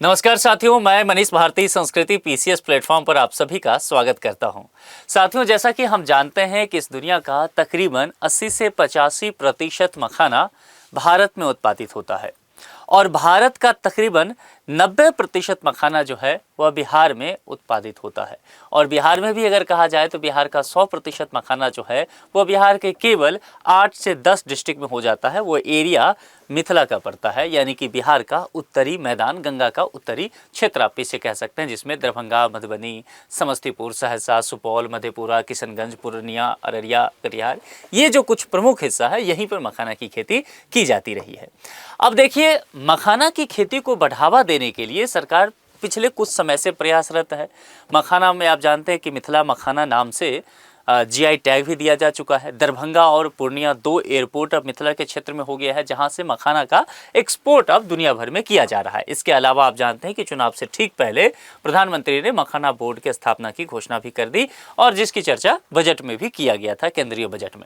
नमस्कार साथियों, मैं मनीष भारती संस्कृति पीसीएस प्लेटफॉर्म पर आप सभी का स्वागत करता हूं। साथियों, जैसा कि हम जानते हैं कि इस दुनिया का तकरीबन 80 से 85% मखाना भारत में उत्पादित होता है और भारत का तकरीबन 90% मखाना जो है वह बिहार में उत्पादित होता है। और बिहार में भी अगर कहा जाए तो बिहार का 100% मखाना जो है वह बिहार के केवल 8 से 10 डिस्ट्रिक्ट में हो जाता है। वो एरिया मिथिला का पड़ता है, यानी कि बिहार का उत्तरी मैदान, गंगा का उत्तरी क्षेत्र आप इसे कह सकते हैं, जिसमें दरभंगा, मधुबनी, समस्तीपुर, सहरसा, सुपौल, मधेपुरा, किशनगंज, पूर्णिया, अररिया, कटिहार, ये जो कुछ प्रमुख हिस्सा है यहीं पर मखाना की खेती की जाती रही है। अब देखिए, मखाना की खेती को बढ़ावा देने के लिए सरकार पिछले कुछ समय से प्रयासरत है। मखाना में आप जानते हैं कि मिथिला मखाना नाम से जीआई टैग भी दिया जा चुका है। दरभंगा और पूर्णिया 2 एयरपोर्ट अब मिथिला के क्षेत्र में हो गया है, जहां से मखाना का एक्सपोर्ट अब दुनिया भर में किया जा रहा है। इसके अलावा आप जानते हैं कि चुनाव से ठीक पहले प्रधानमंत्री ने मखाना बोर्ड की स्थापना की घोषणा भी कर दी और जिसकी चर्चा बजट में भी किया गया था, केंद्रीय बजट में।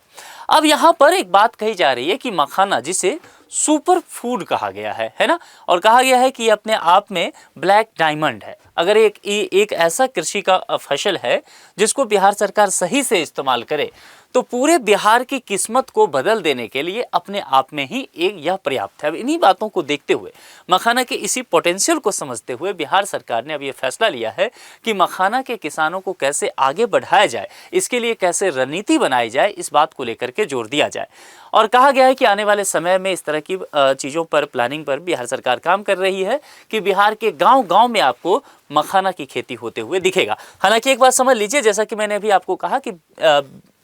अब यहाँ पर एक बात कही जा रही है कि मखाना, जिसे सुपर फूड कहा गया है ना, और कहा गया है कि ये अपने आप में ब्लैक डायमंड है। अगर एक ऐसा कृषि का फसल है जिसको बिहार सरकार सही से इस्तेमाल करे तो पूरे बिहार की किस्मत को बदल देने के लिए अपने आप में ही एक यह पर्याप्त है। अब इन्हीं बातों को देखते हुए, मखाना के इसी पोटेंशियल को समझते हुए बिहार सरकार ने अब ये फैसला लिया है कि मखाना के किसानों को कैसे आगे बढ़ाया जाए, इसके लिए कैसे रणनीति बनाई जाए, इस बात को लेकर के जोर दिया जाए। और कहा गया है कि आने वाले समय में इस तरह की चीज़ों पर, प्लानिंग पर बिहार सरकार काम कर रही है कि बिहार के गांव-गांव में आपको मखाना की खेती होते हुए दिखेगा। हालांकि एक बात समझ लीजिए, जैसा कि मैंने अभी आपको कहा कि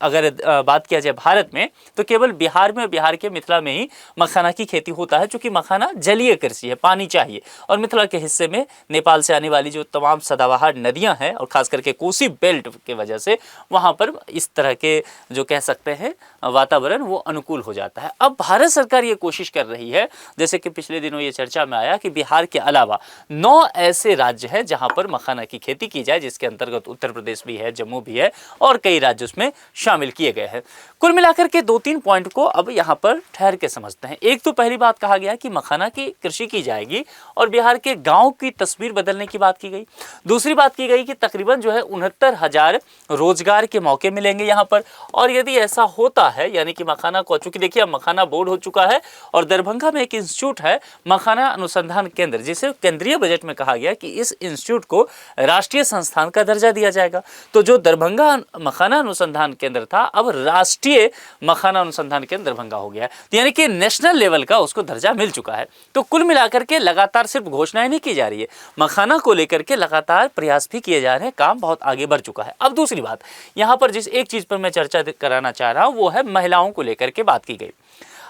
अगर बात किया जाए भारत में, तो केवल बिहार में, बिहार के मिथिला में ही मखाना की खेती होता है, क्योंकि मखाना जलीय कृषि है, पानी चाहिए। और मिथिला के हिस्से में नेपाल से आने वाली जो तमाम सदाबहार नदियां हैं और खास करके कोसी बेल्ट के वजह से वहां पर इस तरह के जो कह सकते हैं वातावरण वो अनुकूल हो जाता है। अब भारत सरकार ये कोशिश कर रही है, जैसे कि पिछले दिनों ये चर्चा में आया कि बिहार के अलावा 9 ऐसे राज्य हैं जहां पर मखाना की खेती की जाए, जिसके अंतर्गत उत्तर प्रदेश भी है, जम्मू भी है और कई राज्य उसमें शामिल किए गए हैं। कुल मिलाकर के 2-3 पॉइंट को अब यहाँ पर ठहर के समझते हैं। एक तो पहली बात कहा गया कि मखाना की कृषि की जाएगी और बिहार के गांव की तस्वीर बदलने की बात की गई। दूसरी बात की गई कि तकरीबन जो है 69,000 रोजगार के मौके मिलेंगे यहाँ पर। और यदि ऐसा होता है, यानी कि मखाना को, चूंकि देखिए अब मखाना बोर्ड हो चुका है और दरभंगा में एक इंस्टीट्यूट है, मखाना अनुसंधान केंद्र, जिसे केंद्रीय बजट में कहा गया कि इस इंस्टीट्यूट को राष्ट्रीय संस्थान का दर्जा दिया जाएगा। तो जो दरभंगा मखाना अनुसंधान केंद्र था, अब राष्ट्रीय मखाना अनुसंधान केंद्र दरभंगा हो गया है, यानी कि नेशनल लेवल का उसको दर्जा मिल चुका है। तो कुल मिलाकर के लगातार सिर्फ घोषणाएं नहीं की जा रही है, मखाना को लेकर के लगातार प्रयास भी किए जा रहे हैं, काम बहुत आगे बढ़ चुका है। अब दूसरी बात यहाँ पर जिस एक चीज पर मैं चर्चा कराना चाह रहा हूं वो है महिलाओं को लेकर के बात की गई।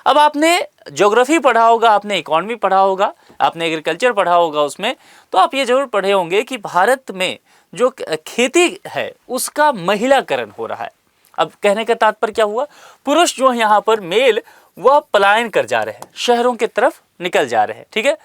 अब आपने ज्योग्राफी पढ़ा होगा, आपने इकोनॉमी पढ़ा होगा, आपने एग्रीकल्चर पढ़ा होगा, उसमें तो आप ये जरूर पढ़े होंगे कि भारत में जो खेती है उसका महिलाकरण हो रहा है। अब कहने का तात्पर्य क्या हुआ, पुरुष जो यहाँ पर मेल वह पलायन कर जा रहे हैं, शहरों की तरफ निकल जा रहे हैं, ठीक है,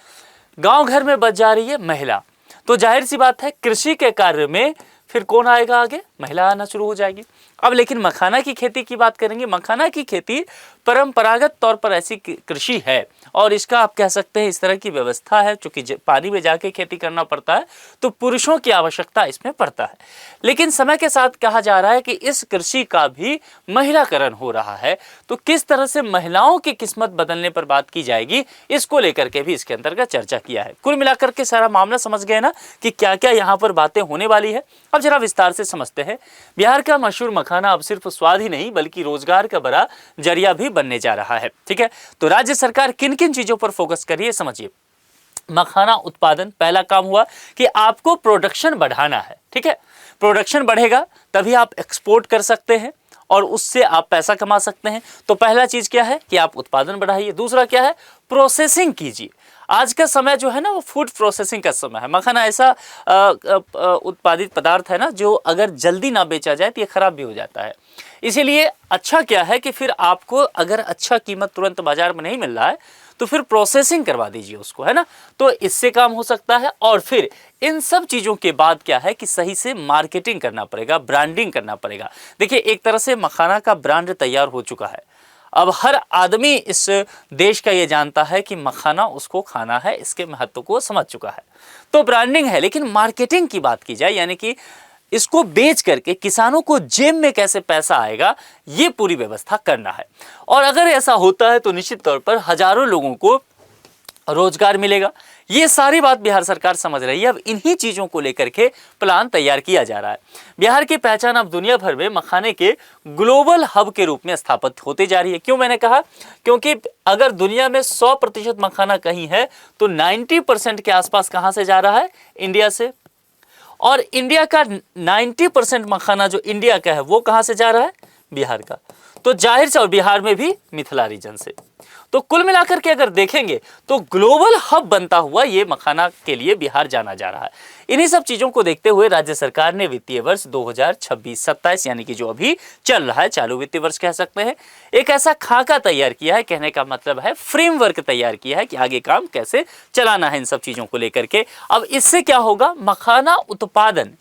गांव घर में बच जा रही है महिला। तो जाहिर सी बात है कृषि के कार्य में फिर कौन आएगा आगे, महिला आना शुरू हो जाएगी। अब लेकिन मखाना की खेती की बात करेंगे। मखाना की खेती परंपरागत तौर पर ऐसी कृषि है और इसका आप कह सकते हैं इस तरह की व्यवस्था है, चूंकि पानी में जाके खेती करना पड़ता है तो पुरुषों की आवश्यकता इसमें पड़ता है। लेकिन समय के साथ कहा जा रहा है कि इस कृषि का भी महिलाकरण हो रहा है। तो किस तरह से महिलाओं की किस्मत बदलने पर बात की जाएगी, इसको लेकर के भी इसके अंतर्गत चर्चा किया है। कुल मिलाकर के सारा मामला समझ गए ना कि क्या क्या यहाँ पर बातें होने वाली है। अब जरा विस्तार से समझते हैं। बिहार का मशहूर मखाना अब सिर्फ स्वाद ही नहीं बल्कि रोजगार का बड़ा जरिया भी बनने जा रहा है, ठीक है। तो राज्य सरकार किन किन चीजों पर फोकस कर रही है, समझिए। मखाना उत्पादन, पहला काम हुआ कि आपको प्रोडक्शन बढ़ाना है, ठीक है। प्रोडक्शन बढ़ेगा तभी आप एक्सपोर्ट कर सकते हैं और उससे आप पैसा कमा सकते हैं। तो पहला चीज क्या है कि आप उत्पादन बढ़ाइए। दूसरा क्या है, प्रोसेसिंग कीजिए। आज का समय जो है ना वो फूड प्रोसेसिंग का समय है। मखाना ऐसा उत्पादित पदार्थ है ना जो अगर जल्दी ना बेचा जाए तो ये खराब भी हो जाता है। इसीलिए अच्छा क्या है कि फिर आपको अगर अच्छा कीमत तुरंत बाजार में नहीं मिल रहा है तो फिर प्रोसेसिंग करवा दीजिए उसको, है ना। तो इससे काम हो सकता है। और फिर इन सब चीज़ों के बाद क्या है कि सही से मार्केटिंग करना पड़ेगा, ब्रांडिंग करना पड़ेगा। देखिए एक तरह से मखाना का ब्रांड तैयार हो चुका है। अब हर आदमी इस देश का ये जानता है कि मखाना उसको खाना है, इसके महत्व को समझ चुका है। तो ब्रांडिंग है, लेकिन मार्केटिंग की बात की जाए, यानी कि इसको बेच करके किसानों को जेब में कैसे पैसा आएगा, ये पूरी व्यवस्था करना है। और अगर ऐसा होता है तो निश्चित तौर पर हजारों लोगों को रोजगार मिलेगा। ये सारी बात बिहार सरकार समझ रही है। अब इन्हीं चीजों को लेकर के प्लान तैयार किया जा रहा है। बिहार की पहचान अब दुनिया भर में मखाने के ग्लोबल हब के रूप में स्थापित होती जा रही है। क्यों मैंने कहा? क्योंकि अगर दुनिया में 100% मखाना कहीं है तो 90% के आसपास कहां से जा रहा है? इंडिया से। और इंडिया का 90% मखाना जो इंडिया का है वो कहां से जा रहा है? बिहार का। तो जाहिर से, और बिहार में भी मिथिला रीजन से। तो कुल मिलाकर के अगर देखेंगे तो ग्लोबल हब बनता हुआ ये मखाना के लिए बिहार जाना जा रहा है। इन्हीं सब चीजों को देखते हुए राज्य सरकार ने वित्तीय वर्ष 2026-27 यानी कि जो अभी चल रहा है, चालू वित्तीय वर्ष कह सकते हैं, एक ऐसा खाका तैयार किया है। कहने का मतलब है फ्रेमवर्क तैयार किया है कि आगे काम कैसे चलाना है इन सब चीजों को लेकर के। अब इससे क्या होगा? मखाना उत्पादन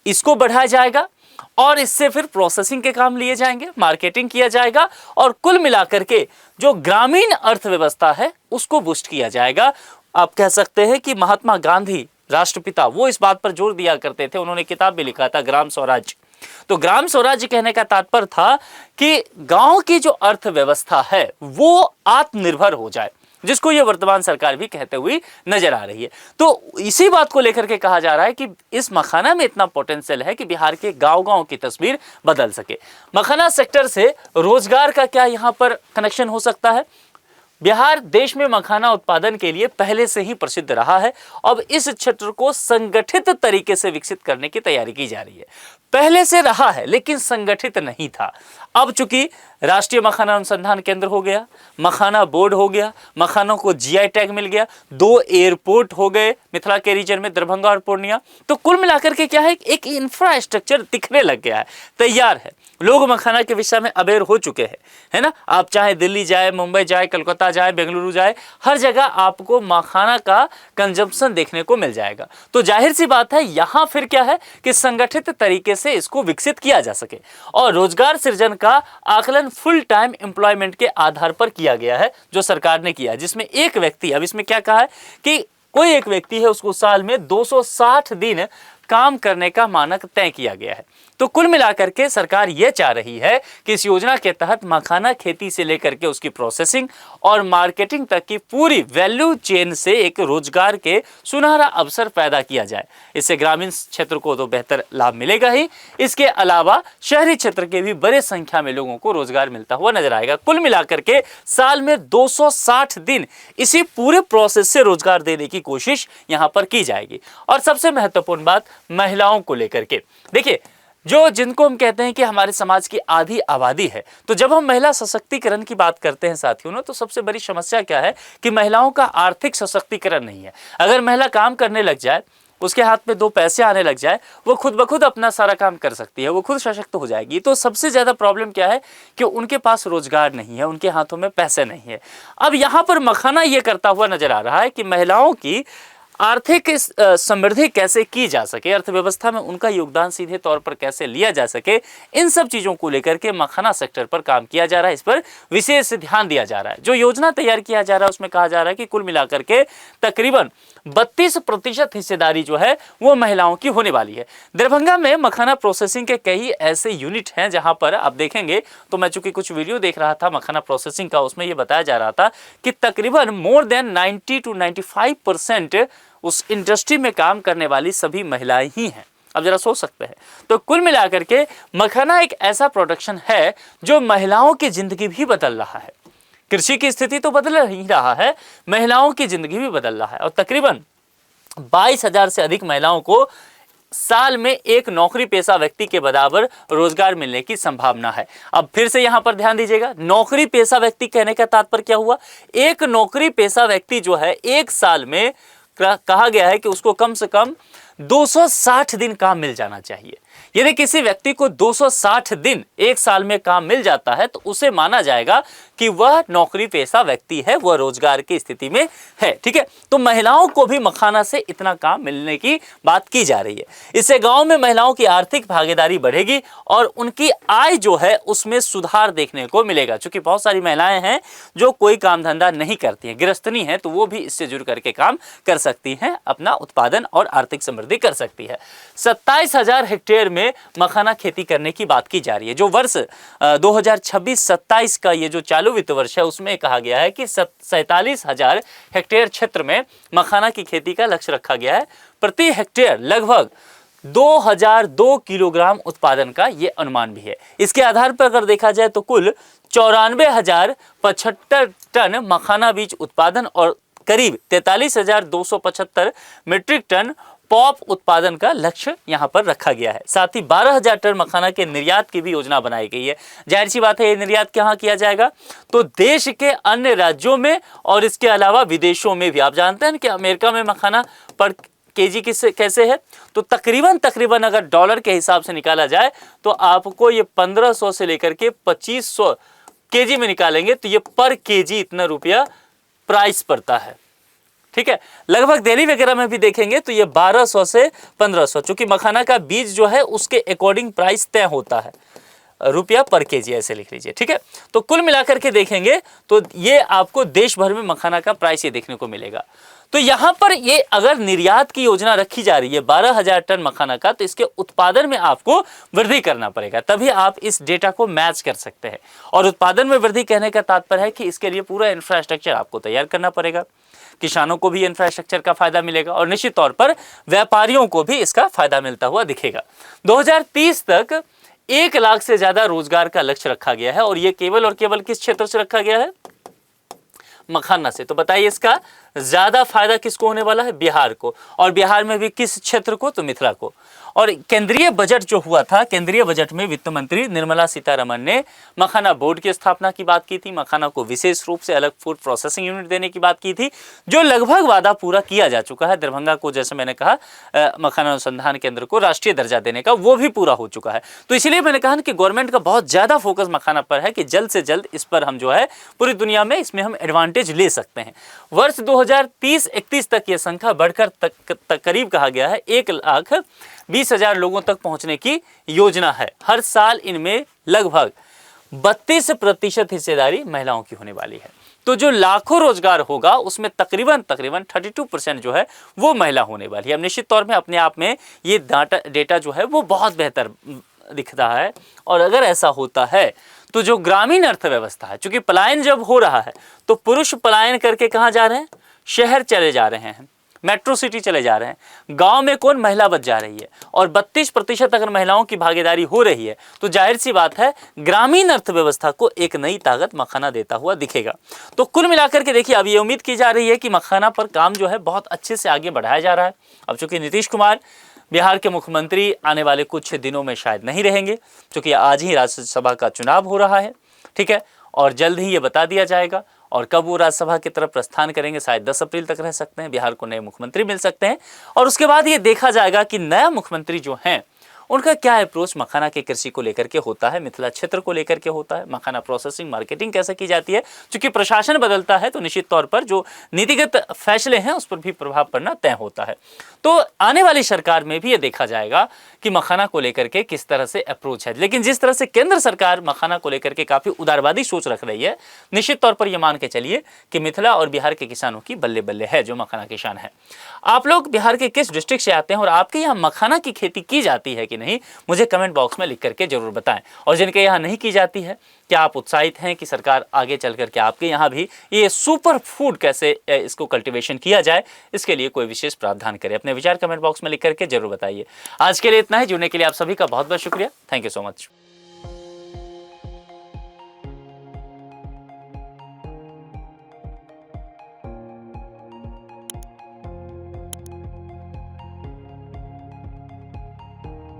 इसको बढ़ाया जाएगा और इससे फिर प्रोसेसिंग के काम लिए जाएंगे, मार्केटिंग किया जाएगा और कुल मिलाकर के जो ग्रामीण अर्थव्यवस्था है उसको बूस्ट किया जाएगा। आप कह सकते हैं कि महात्मा गांधी राष्ट्रपिता वो इस बात पर जोर दिया करते थे, उन्होंने किताब भी लिखा था ग्राम स्वराज। तो ग्राम स्वराज कहने का तात्पर्य था कि गांव की जो अर्थव्यवस्था है वो आत्मनिर्भर हो जाए, जिसको ये वर्तमान सरकार भी कहते हुए नजर आ रही है। तो इसी बात को लेकर के कहा जा रहा है कि इस मखाना में इतना पोटेंशियल है कि बिहार के गांव-गांव की तस्वीर बदल सके। मखाना सेक्टर से रोजगार का क्या यहां पर कनेक्शन हो सकता है? बिहार देश में मखाना उत्पादन के लिए पहले से ही प्रसिद्ध रहा है। अब इस क्षेत्र को संगठित तरीके से विकसित करने की तैयारी की जा रही है। पहले से रहा है लेकिन संगठित नहीं था। अब चूंकि राष्ट्रीय मखाना अनुसंधान केंद्र हो गया, मखाना बोर्ड हो गया, मखानों को जीआई टैग मिल गया, 2 एयरपोर्ट हो गए मिथिला के रीजन में, दरभंगा और पूर्णिया। तो कुल मिलाकर के क्या है, एक इंफ्रास्ट्रक्चर दिखने लग गया है, तैयार है। लोग मखाना के विषय में अवेयर हो चुके हैं, है ना। आप चाहे दिल्ली जाए, मुंबई जाए, कलकत्ता जाए, बेंगलुरु जाए, हर जगह आपको मखाना का कंजम्पशन देखने को मिल जाएगा। तो जाहिर सी बात है यहां फिर क्या है कि संगठित तरीके से इसको विकसित किया जा सके और रोजगार सृजन का आकलन फुल टाइम एम्प्लॉयमेंट के आधार पर किया गया है, जो सरकार ने किया, जिसमें एक व्यक्ति, अब इसमें क्या कहा है कि कोई एक व्यक्ति है उसको साल में 260 दिन काम करने का मानक तय किया गया है। तो कुल मिलाकर के सरकार यह चाह रही है कि इस योजना के तहत मखाना खेती से लेकर के उसकी प्रोसेसिंग और मार्केटिंग तक की पूरी वैल्यू चेन से एक रोजगार के सुनहरा अवसर पैदा किया जाए। इससे ग्रामीण क्षेत्र को तो बेहतर लाभ मिलेगा ही, इसके अलावा शहरी क्षेत्र के भी बड़े संख्या में लोगों को रोजगार मिलता हुआ नजर आएगा। कुल मिलाकर के साल में 260 दिन इसी पूरे प्रोसेस से रोजगार देने की कोशिश यहां पर की जाएगी। और सबसे महत्वपूर्ण बात महिलाओं को लेकर के, देखिए जिनको हम कहते हैं कि हमारे समाज की आधी आबादी है, तो जब हम महिला सशक्तिकरण की बात करते हैं साथियों ना, तो सबसे बड़ी समस्या क्या है कि महिलाओं का आर्थिक सशक्तिकरण नहीं है। अगर महिला काम करने लग जाए, उसके हाथ में 2 पैसे आने लग जाए, वो खुद ब खुद अपना सारा काम कर सकती है, वो खुद सशक्त हो जाएगी। तो सबसे ज्यादा प्रॉब्लम क्या है कि उनके पास रोजगार नहीं है, उनके हाथों में पैसे नहीं है। अब यहाँ पर मखाना ये करता हुआ नजर आ रहा है कि महिलाओं की आर्थिक समृद्धि कैसे की जा सके, अर्थव्यवस्था में उनका योगदान सीधे तौर पर कैसे लिया जा सके, इन सब चीजों को लेकर के मखाना सेक्टर पर काम किया जा रहा है। इस पर विशेष ध्यान दिया जा रहा है। जो योजना तैयार किया जा रहा है उसमें कहा जा रहा है कि कुल मिलाकर के तकरीबन 32% हिस्सेदारी जो है वो महिलाओं की होने वाली है। दरभंगा में मखाना प्रोसेसिंग के कई ऐसे यूनिट हैं जहां पर आप देखेंगे, तो मैं चूंकि कुछ वीडियो देख रहा था मखाना प्रोसेसिंग का, उसमें यह बताया जा रहा था कि तकरीबन मोर देन 90 to 95% उस इंडस्ट्री में काम करने वाली सभी महिलाएं ही हैं। अब जरा सोच सकते हैं। तो कुल मिलाकर के मखाना एक ऐसा प्रोडक्शन है जो महिलाओं की जिंदगी भी बदल रहा है। कृषि की स्थिति तो बदल ही रहा है, महिलाओं की जिंदगी भी बदल रहा है। और तकरीबन 22,000 से अधिक महिलाओं को साल में एक नौकरी पेशा व्यक्ति के बराबर रोजगार मिलने की संभावना है। अब फिर से यहां पर ध्यान दीजिएगा, नौकरी पेशा व्यक्ति कहने का तात्पर्य क्या हुआ? एक नौकरी पेशा व्यक्ति जो है एक साल में कहा गया है कि उसको कम से कम 260 दिन काम मिल जाना चाहिए। यदि किसी व्यक्ति को 260 दिन एक साल में काम मिल जाता है तो उसे माना जाएगा कि वह नौकरी पेशा व्यक्ति है, वह रोजगार की स्थिति में है। ठीक है, तो महिलाओं को भी मखाना से इतना काम मिलने की बात की जा रही है। इससे गांव में महिलाओं की आर्थिक भागीदारी बढ़ेगी और उनकी आय जो है उसमें सुधार देखने को मिलेगा। क्योंकि बहुत सारी महिलाएं हैं जो कोई काम धंधा नहीं करती हैं, गृहस्थनी है, तो वो भी इससे जुड़ करके काम कर सकती हैं, अपना उत्पादन और आर्थिक समृद्धि कर सकती है। 27,000 हेक्टेयर में मखाना खेती करने की बात की जा रही है। जो वर्ष 2026-27 का ये जो चालू वित्त वर्ष है उसमें कहा गया है कि 47,000 हेक्टेयर क्षेत्र में मखाना की खेती का लक्ष्य रखा गया है। प्रति हेक्टेयर लगभग 2002 किलोग्राम उत्पादन का ये अनुमान भी है। इसके आधार पर अगर देखा जाए तो कुल 94,075 टन मखाना बीज उत्पादन और करीब 43,275 मीट्रिक टन पॉप उत्पादन का लक्ष्य यहां पर रखा गया है। साथ ही 12,000 टन मखाना के निर्यात की भी योजना बनाई गई है। जाहिर सी बात है, ये निर्यात कहां किया जाएगा? तो देश के अन्य राज्यों में और इसके अलावा विदेशों में भी। आप जानते हैं कि अमेरिका में मखाना पर केजी कैसे है? तो तकरीबन अगर डॉलर के हिसाब से निकाला जाए तो आपको ये 1500 से लेकर के 2500 केजी में निकालेंगे तो ये पर केजी इतना रुपया प्राइस पड़ता है। ठीक है, लगभग दिल्ली वगैरह में भी देखेंगे तो ये 1200 से 1500, चूंकि मखाना का बीज जो है उसके अकॉर्डिंग प्राइस तय होता है, रुपया पर केजी ऐसे लिख लीजिए। ठीक है, तो कुल मिलाकर के देखेंगे तो ये आपको देश भर में मखाना का प्राइस ये देखने को मिलेगा। तो यहां पर ये अगर निर्यात की योजना रखी जा रही है 12,000 टन मखाना का, तो इसके उत्पादन में आपको वृद्धि करना पड़ेगा, तभी आप इस डेटा को मैच कर सकते हैं। और उत्पादन में वृद्धि कहने का तात्पर्य है कि इसके लिए पूरा इंफ्रास्ट्रक्चर आपको तैयार करना पड़ेगा। किसानों को भी इंफ्रास्ट्रक्चर का फायदा मिलेगा और निश्चित तौर पर व्यापारियों को भी इसका फायदा मिलता हुआ दिखेगा। 2030 तक 1 लाख से ज्यादा रोजगार का लक्ष्य रखा गया है और यह केवल और केवल किस क्षेत्र से रखा गया है? मखाना से। तो बताइए इसका ज्यादा फायदा किसको होने वाला है? बिहार को। और बिहार में भी किस क्षेत्र को? तो मिथिला को। और केंद्रीय बजट जो हुआ था, केंद्रीय बजट में वित्त मंत्री निर्मला सीतारमण ने मखाना बोर्ड की स्थापना की बात की थी, मखाना को विशेष रूप से अलग फूड प्रोसेसिंग यूनिट देने की बात की थी, जो लगभग वादा पूरा किया जा चुका है। दरभंगा को, जैसे मैंने कहा, मखाना अनुसंधान केंद्र को राष्ट्रीय दर्जा देने का, वो भी पूरा हो चुका है। तो इसलिए मैंने कहा कि गवर्नमेंट का बहुत ज्यादा फोकस मखाना पर है कि जल्द से जल्द इस पर हम जो है पूरी दुनिया में इसमें हम एडवांटेज ले सकते हैं। वर्ष 2030-31 तक यह संख्या बढ़कर करीब कहा गया है 1,20,000 लोगों तक पहुंचने की योजना है। हर साल इनमें लगभग 32% हिस्सेदारी महिलाओं की होने वाली है। तो जो लाखों रोजगार होगा उसमें तकरीबन 32% जो है वो महिला होने वाली है। अब निश्चित तौर में अपने आप में ये डेटा जो है वो बहुत बेहतर दिखता है। और अगर ऐसा होता है तो जो ग्रामीण अर्थव्यवस्था है, चूंकि पलायन जब हो रहा है तो पुरुष पलायन करके कहाँ जा रहे हैं? शहर चले जा रहे हैं, मेट्रो सिटी चले जा रहे हैं। गांव में कौन? महिला बच जा रही है। और 32% अगर महिलाओं की भागीदारी हो रही है तो जाहिर सी बात है ग्रामीण अर्थव्यवस्था को एक नई ताकत मखाना देता हुआ दिखेगा। तो कुल मिलाकर के देखिए, अब ये उम्मीद की जा रही है कि मखाना पर काम जो है बहुत अच्छे से आगे बढ़ाया जा रहा है। अब चूंकि नीतीश कुमार बिहार के मुख्यमंत्री आने वाले कुछ दिनों में शायद नहीं रहेंगे, क्योंकि आज ही राज्यसभा का चुनाव हो रहा है। ठीक है, और जल्द ही ये बता दिया जाएगा। और कब वो राज्यसभा की तरफ प्रस्थान करेंगे, शायद 10 अप्रैल तक रह सकते हैं, बिहार को नए मुख्यमंत्री मिल सकते हैं। और उसके बाद ये देखा जाएगा कि नया मुख्यमंत्री जो हैं उनका क्या अप्रोच मखाना के कृषि को लेकर के होता है, मिथिला क्षेत्र को लेकर के होता है, मखाना प्रोसेसिंग मार्केटिंग कैसे की जाती है। क्योंकि प्रशासन बदलता है तो निश्चित तौर पर जो नीतिगत फैसले हैं उस पर भी प्रभाव पड़ना तय होता है। तो आने वाली सरकार में भी ये देखा जाएगा कि मखाना को लेकर के किस तरह से अप्रोच है। लेकिन जिस तरह से केंद्र सरकार मखाना को लेकर के काफी उदारवादी सोच रख रही है, निश्चित तौर पर यह मान के चलिए कि मिथिला और बिहार के किसानों की बल्ले बल्ले है जो मखाना किसान है। आप लोग बिहार के किस डिस्ट्रिक्ट से आते हैं और आपके यहाँ मखाना की खेती की जाती है कि नहीं, मुझे कमेंट बॉक्स में लिख करके जरूर बताएं। और जिनके यहाँ नहीं की जाती है, क्या आप उत्साहित हैं कि सरकार आगे चल करके आपके यहाँ भी ये सुपर फूड कैसे इसको कल्टीवेशन किया जाए, इसके लिए कोई विशेष प्रावधान करें? अपने विचार कमेंट बॉक्स में लिख करके जरूर बताइए। आज के लिए इतना ही। जुड़ने के लिए आप सभी का बहुत बहुत शुक्रिया। Thank you so much.